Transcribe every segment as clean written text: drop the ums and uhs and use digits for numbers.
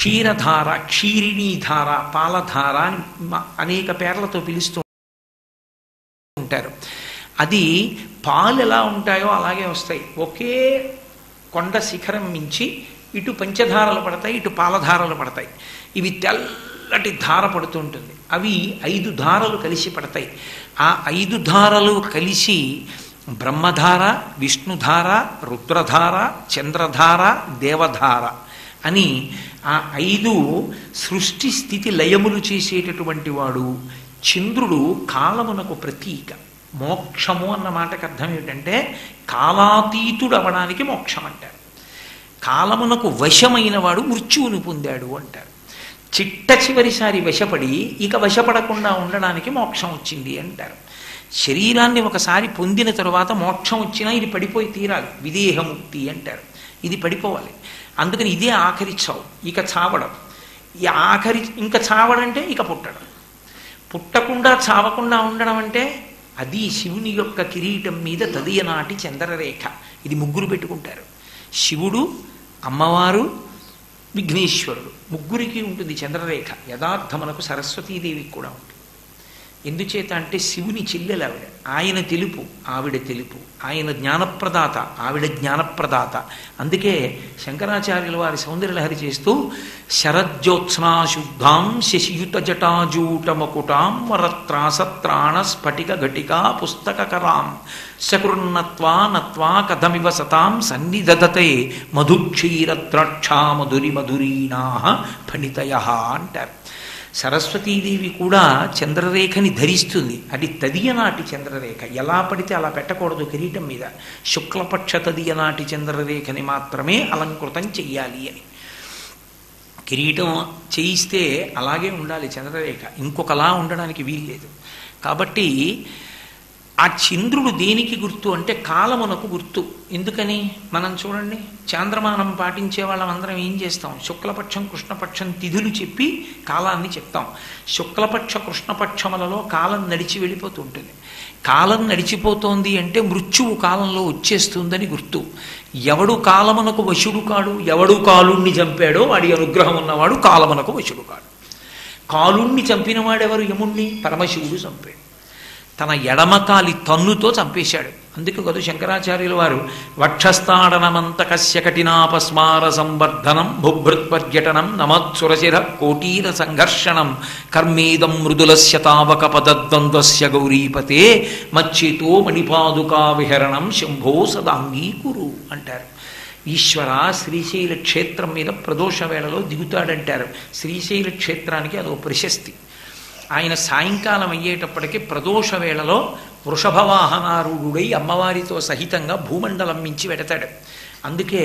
క్షీరధార, క్షీరిణీధార, పాలధార అని అనేక పేర్లతో పిలుస్తూ ఉంటారు. అది పాలు ఎలా ఉంటాయో అలాగే వస్తాయి. ఒకే కొండ శిఖరం మించి ఇటు పంచధారలు పడతాయి, ఇటు పాలధారలు పడతాయి. ఇవి తెల్లటి ధార పడుతూ ఉంటుంది. అవి 5 ధారలు కలిసి పడతాయి. ఆ 5 ధారలు కలిసి బ్రహ్మధార, విష్ణుధార, రుద్రధార, చంద్రధార, దేవధార అని ఆ 5 సృష్టి స్థితి లయములు చేసేటటువంటి వాడు. చంద్రుడు కాలమునకు ప్రతీక. మోక్షము అన్న మాటకు అర్థం ఏమిటంటే కాలాతీతుడు అవడానికి మోక్షం అంటారు. కాలమునకు వశమైన వాడు మృత్యువుని పొందాడు అంటారు. చిట్ట చివరిసారి వశపడి ఇక వశపడకుండా ఉండడానికి మోక్షం వచ్చింది అంటారు. శరీరాన్ని ఒకసారి పొందిన తరువాత మోక్షం వచ్చినా ఇది పడిపోయి తీరాలి. విదేహముక్తి అంటారు. ఇది పడిపోవాలి. అందుకని ఇదే ఆఖరి చావు, ఇక చావడం. ఈ ఆఖరి ఇంకా చావడంటే ఇక పుట్టడం. పుట్టకుండా చావకుండా ఉండడం అంటే అది శివుని యొక్క కిరీటం మీద తదియనాటి చంద్రరేఖ. ఇది ముగ్గురు పెట్టుకుంటారు. శివుడు, అమ్మవారు, విఘ్నేశ్వరుడు, ముగ్గురికి ఉంటుంది చంద్రరేఖ. యథార్థమునకు సరస్వతీదేవికి కూడా ఉంటుంది. ఎందుచేత అంటే శివుని చెల్లెలు ఆవిడ. ఆయన తెలుపు, ఆవిడ తెలుపు. ఆయన జ్ఞానప్రదాత, ఆవిడ జ్ఞానప్రదాత. అందుకే శంకరాచార్యుల వారి సౌందర్యలహరి చేస్తూ శరజ్యోత్స్నాశుద్ధాం శశియుత జటాజూటమకుటాం వరత్రాసత్రాణ స్ఫటిక ఘటికా పుస్తకరాం సకృన్నత్వా నత్వా కథమివ సతాం సన్నిధదతే మధుక్షీరద్రాక్షా మధురి మధురీణా ఫణితయ అంటారు. సరస్వతీదేవి కూడా చంద్రరేఖని ధరిస్తుంది. అది తదియనాటి చంద్రరేఖ. ఎలా పడితే అలా పెట్టకూడదు కిరీటం మీద. శుక్లపక్ష తదియనాటి చంద్రరేఖని మాత్రమే అలంకృతం చెయ్యాలి అని. కిరీటం చేయిస్తే అలాగే ఉండాలి చంద్రరేఖ, ఇంకొకలా ఉండడానికి వీల్లేదు. కాబట్టి ఆ చంద్రుడు దేనికి గుర్తు అంటే కాలమునకు గుర్తు. ఎందుకని మనం చూడండి, చాంద్రమానం పాటించే వాళ్ళం అందరం ఏం చేస్తాం? శుక్లపక్షం కృష్ణపక్షం తిథులు చెప్పి కాలాన్ని చెప్తాం. శుక్లపక్ష కృష్ణపక్షములలో కాలం నడిచి వెళ్ళిపోతూ ఉంటుంది. కాలం నడిచిపోతోంది అంటే మృత్యువు కాలంలో వచ్చేస్తుందని గుర్తు. ఎవడు కాలమునకు వశుడు కాడు, ఎవడు కాలుణ్ణి చంపాడో వాడి అనుగ్రహం ఉన్నవాడు కాలమునకు వశుడు కాడు. కాలుణ్ణి చంపినవాడెవరు? యముణ్ణి పరమశివుడు చంపాడు. తన ఎడమకాలి తన్నుతో చంపేశాడు. అందుకు కదా శంకరాచార్యుల వారు వక్షస్థాడనమంత కస్య కఠినాపస్మార సంవర్ధనం భుభృత్పర్యటనం నమత్సురశిర కోటీర సంఘర్షణం కర్మేదం మృదులస్య తావక పదద్వంద్వస్య గౌరీపతే మచ్చేతో మణిపాదుకా విహరణం శంభో సదాంగీకురు అంటారు. ఈశ్వర శ్రీశైల క్షేత్రం మీద ప్రదోష వేళలో దిగుతాడంటారు. శ్రీశైల క్షేత్రానికి అదో ప్రశస్తి. ఆయన సాయంకాలం అయ్యేటప్పటికీ ప్రదోష వేళలో వృషభవాహనారూఢుడై అమ్మవారితో సహితంగా భూమండలం మించి వెడతాడు. అందుకే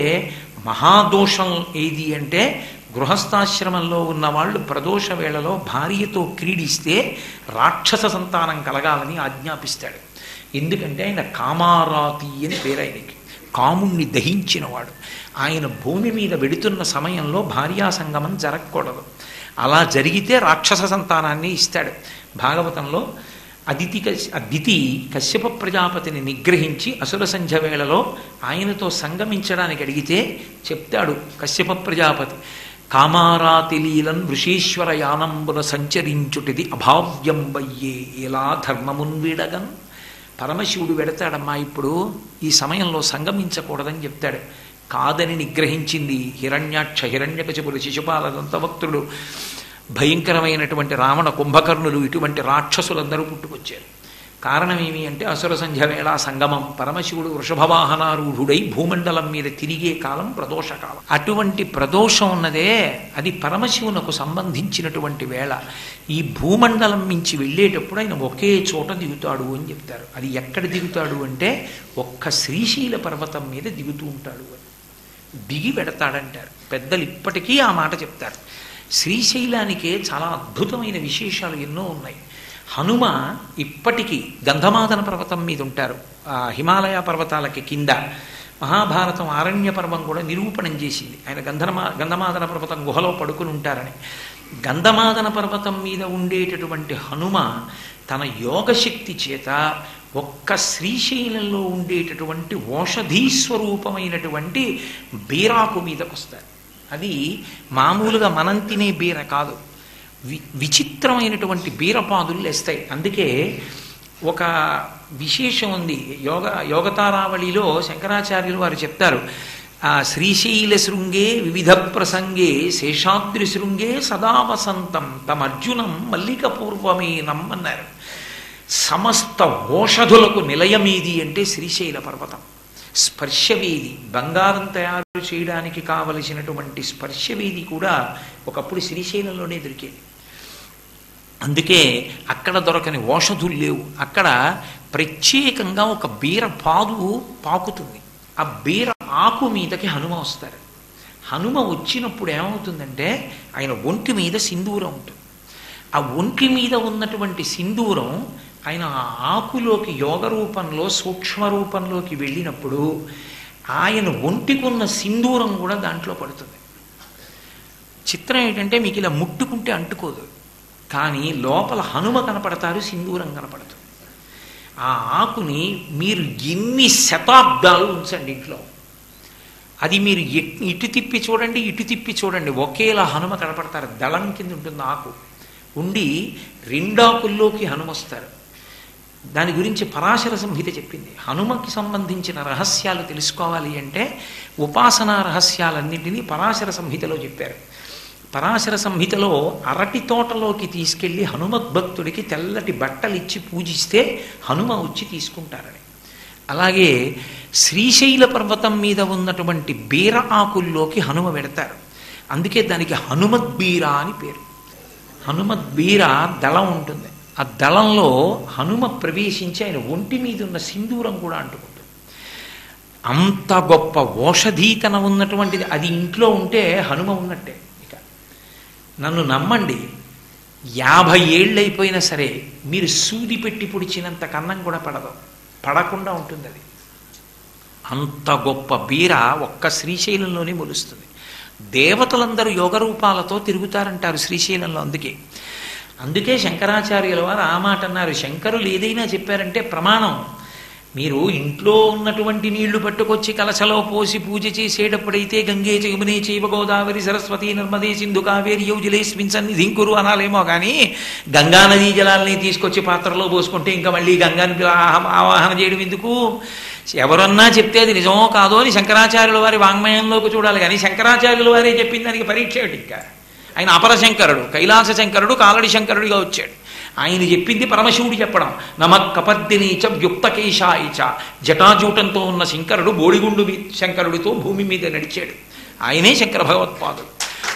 మహాదోషం ఏది అంటే గృహస్థాశ్రమంలో ఉన్న వాళ్ళు ప్రదోష వేళలో భార్యతో క్రీడిస్తే రాక్షస సంతానం కలగాలని ఆజ్ఞాపిస్తాడు. ఎందుకంటే ఆయన కామారాతి అని పేరు ఆయనకి. కాముణ్ణి దహించినవాడు. ఆయన భూమి మీద వెడుతున్న సమయంలో భార్యా సంగమం జరగకూడదు. అలా జరిగితే రాక్షస సంతానాన్ని ఇస్తాడు. భాగవతంలో అదితి కశ్యప ప్రజాపతిని నిగ్రహించి అసుర సంధ్య వేళలో ఆయనతో సంగమించడానికి అడిగితే చెప్తాడు కశ్యప ప్రజాపతి, కామారాతిలీలన్ వృషీశ్వర యానంబున సంచరించుటిది అభావ్యం వయ్యే ఎలా ధర్మమున్ వీడగన్. పరమశివుడు వెడతాడమ్మా ఇప్పుడు ఈ సమయంలో సంగమించకూడదని చెప్తాడు. కాదని నిగ్రహించింది హిరణ్యాక్ష, హిరణ్యకశిపుడు, శిశుపాల, దంతవక్త్రుడు, భయంకరమైనటువంటి రావణ, కుంభకర్ణులు, ఇటువంటి రాక్షసులందరూ పుట్టుకొచ్చారు. కారణం ఏమి అంటే అసుర సంధ్య వేళ సంగమం. పరమశివుడు వృషభవాహనారూఢుడై భూమండలం మీద తిరిగే కాలం ప్రదోషకాలం. అటువంటి ప్రదోషం ఉన్నదే అది పరమశివునకు సంబంధించినటువంటి వేళ. ఈ భూమండలం మించి వెళ్ళేటప్పుడు ఆయన ఒకే చోట దిగుతాడు అని చెప్తారు. అది ఎక్కడ దిగుతాడు అంటే ఒక్క శ్రీశైల పర్వతం మీద దిగుతూ ఉంటాడు అని. దిగి పెడతాడంటారు పెద్దలు. ఇప్పటికీ ఆ మాట చెప్తారు. శ్రీశైలానికే చాలా అద్భుతమైన విశేషాలు ఎన్నో ఉన్నాయి. హనుమ ఇప్పటికీ గంధమాదన పర్వతం మీద ఉంటారు. హిమాలయ పర్వతాలకి కింద మహాభారతం ఆరణ్య పర్వం కూడా నిరూపణం చేసింది. ఆయన గంధమాదన పర్వతం గుహలో పడుకుని ఉంటారని. గంధమాదన పర్వతం మీద ఉండేటటువంటి హనుమ తన యోగశక్తి చేత ఒక్క శ్రీశైలంలో ఉండేటటువంటి ఓషధీ స్వరూపమైనటువంటి బీరాకు మీదకు వస్తారు. అది మామూలుగా మనం తినే బీర కాదు, విచిత్రమైనటువంటి బీరపాదులు లేస్తాయి. అందుకే ఒక విశేషం ఉంది. యోగతారావళిలో శంకరాచార్యులు వారు చెప్తారు, శ్రీశైల శృంగే వివిధ ప్రసంగే శేషాద్రి శృంగే సదా వసంతం తమర్జునం మల్లిక పూర్వమే నమ్మన్నారు. సమస్త ఓషధులకు నిలయమేది అంటే శ్రీశైల పర్వతం. స్పర్శవేది, బంగారం తయారు చేయడానికి కావలసినటువంటి స్పర్శవేది కూడా ఒకప్పుడు శ్రీశైలంలోనే దొరికేది. అందుకే అక్కడ దొరకని ఓషధులు లేవు. అక్కడ ప్రత్యేకంగా ఒక బీర పాదు పాకుతుంది. ఆ బీర ఆకు మీదకి హనుమ వస్తారు. హనుమ వచ్చినప్పుడు ఏమవుతుందంటే ఆయన ఒంటి మీద సింధూరం ఉంటుంది. ఆ ఒంటి మీద ఉన్నటువంటి సింధూరం ఆయన ఆకులోకి యోగ రూపంలో సూక్ష్మ రూపంలోకి వెళ్ళినప్పుడు ఆయన ఒంటికున్న సింధూరం కూడా దాంట్లో పడుతుంది. చిత్రం ఏంటంటే మీకు ఇలా ముట్టుకుంటే అంటుకోదు, కానీ లోపల హనుమ కనపడతారు, సింధూరం కనపడుతుంది. ఆ ఆకుని మీరు ఎన్ని శతాబ్దాలు ఉంచండి ఇంట్లో, అది మీరు ఇటు తిప్పి చూడండి, ఇటు తిప్పి చూడండి, ఒకేలా హనుమ కనపడతారు. దళం కింద ఉంటుంది ఆకు ఉండి, రెండాకుల్లోకి హనుమ వస్తారు. దాని గురించి పరాశర సంహిత చెప్పింది. హనుమకి సంబంధించిన రహస్యాలు తెలుసుకోవాలి అంటే ఉపాసనా రహస్యాలన్నింటినీ పరాశర సంహితలో చెప్పారు. పరాశర సంహితలో అరటి తోటలోకి తీసుకెళ్లి హనుమద్భక్తుడికి తెల్లటి బట్టలు ఇచ్చి పూజిస్తే హనుమ వచ్చి తీసుకుంటారని. అలాగే శ్రీశైల పర్వతం మీద ఉన్నటువంటి బీర ఆకుల్లోకి హనుమ పెడతారు. అందుకే దానికి హనుమద్బీర అని పేరు. హనుమద్బీర దళం ఉంటుంది. ఆ దళంలో హనుమ ప్రవేశించి ఆయన ఒంటి మీద ఉన్న సింధూరం కూడా అంటుకుంటుంది. అంత గొప్ప ఓషధీతన ఉన్నటువంటిది. అది ఇంట్లో ఉంటే హనుమ ఉన్నట్టే. ఇక నన్ను నమ్మండి, 50 ఏళ్ళు అయిపోయినా సరే మీరు సూది పెట్టి పొడిచినంత కన్నం కూడా పడకుండా ఉంటుంది. అది అంత గొప్ప బీర ఒక్క శ్రీశైలంలోనే మొలుస్తుంది. దేవతలందరూ యోగ రూపాలతో తిరుగుతారంటారు శ్రీశైలంలో. అందుకే శంకరాచార్యుల వారు ఆ మాట అన్నారు. శంకరులు ఏదైనా చెప్పారంటే ప్రమాణం. మీరు ఇంట్లో ఉన్నటువంటి నీళ్లు పట్టుకొచ్చి కలశలో పోసి పూజ చేసేటప్పుడైతే గంగే యమునే చైవ గోదావరి సరస్వతి నర్మదే సింధు కావేరి యౌజలేస్మిన్ సన్నిధిం కురు అనాలేమో కానీ గంగా నదీ జలాల్ని తీసుకొచ్చి పాత్రలో పోసుకుంటే ఇంకా మళ్ళీ గంగాని ఆవాహన చేయడం ఎందుకు? ఎవరన్నా చెప్తే అది నిజమో కాదో అని శంకరాచార్యుల వారి వాంగ్మయంలోకి చూడాలి. కానీ శంకరాచార్యుల వారే చెప్పిన దానికి పరీక్ష ఏమిటి? ఇంకా ఆయన అపర శంకరుడు, కైలాస శంకరుడు, కాలడి శంకరుడిగా వచ్చాడు. ఆయన చెప్పింది పరమశివుడు చెప్పడం. నమఃకపర్దినీచ వ్యుక్తకేశాయిచ, జటాజూటంతో ఉన్న శంకరుడు బోడిగుండు శంకరుడితో భూమి మీద నడిచాడు. ఆయనే శంకర భగవత్పాదుడు.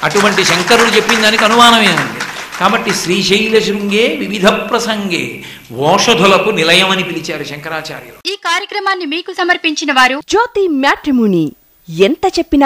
అటువంటి శంకరుడు చెప్పిన దానికి అనుమానమే ఉంది. కాబట్టి శ్రీశైల శృంగే వివిధ ప్రసంగే ఓషధులకు నిలయమని పిలిచారు శంకరాచార్యులు. ఈ కార్యక్రమాన్ని మీకు సమర్పించిన వారు జ్యోతి మ్యాట్రిమోనీ. ఎంత చెప్పినా